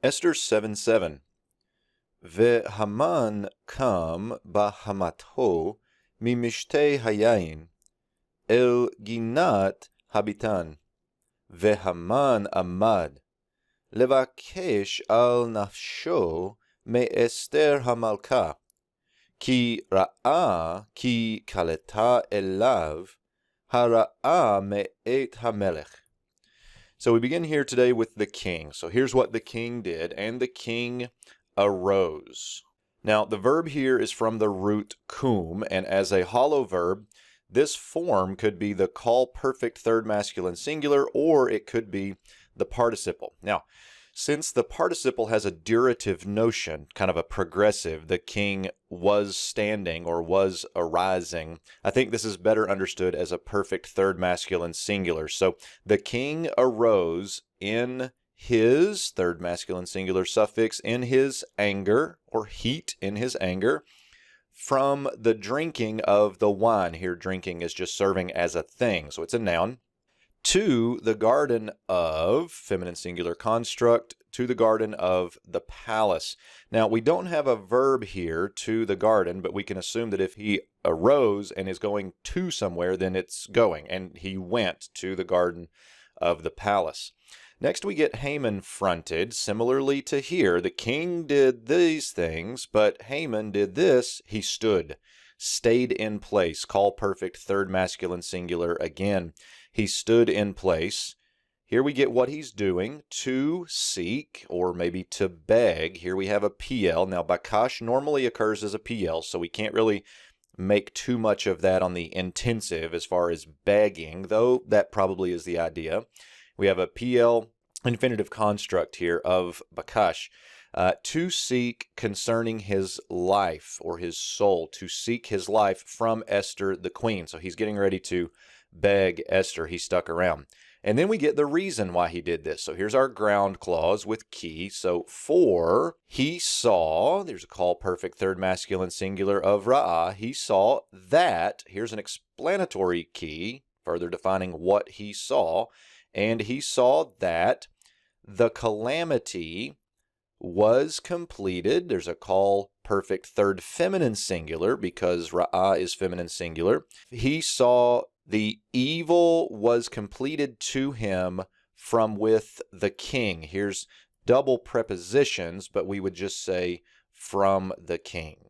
Esther 7:7. Ve'haman kam bahamato mimishte hayayin el ginat habitan. Ve'haman amad levakesh al nafsho me Esther hamalka. Ki ra'a ki kaleta elav hara'a me et hamelech. So we begin here today with the king. So here's what the king did. And the king arose. Now, the verb here is from the root cum, and as a hollow verb, this form could be the call perfect third masculine singular, or it could be the participle. Now, since the participle has a durative notion, kind of a progressive, the king was standing or was arising, I think this is better understood as a perfect third masculine singular. So the king arose in his third masculine singular suffix, in his anger or heat, in his anger, from the drinking of the wine. Here, drinking is just serving as a thing, so it's a noun. To the garden of, feminine singular construct, to the garden of the palace. Now, we don't have a verb here, to the garden, but we can assume that if he arose and is going to somewhere, then it's going, and he went to the garden of the palace. Next, we get Haman fronted. Similarly to here, the king did these things, but Haman did this. He stood, stayed in place. Call perfect third masculine singular again. He stood in place. Here we get what he's doing, to seek, or maybe to beg. Here we have a PL. Now, bakash normally occurs as a PL, so we can't really make too much of that on the intensive as far as begging, though that probably is the idea. We have a PL infinitive construct here of bakash. To seek concerning his life or his soul, to seek his life from Esther the queen. So he's getting ready to beg Esther. He stuck around. And then we get the reason why he did this. So here's our ground clause with key. So for he saw, there's a call perfect third masculine singular of ra'ah. He saw that, here's an explanatory key, further defining what he saw. And he saw that the calamity was completed. There's a call perfect third feminine singular because ra'ah is feminine singular. He saw the evil was completed to him from with the king. Here's double prepositions, but we would just say from the king.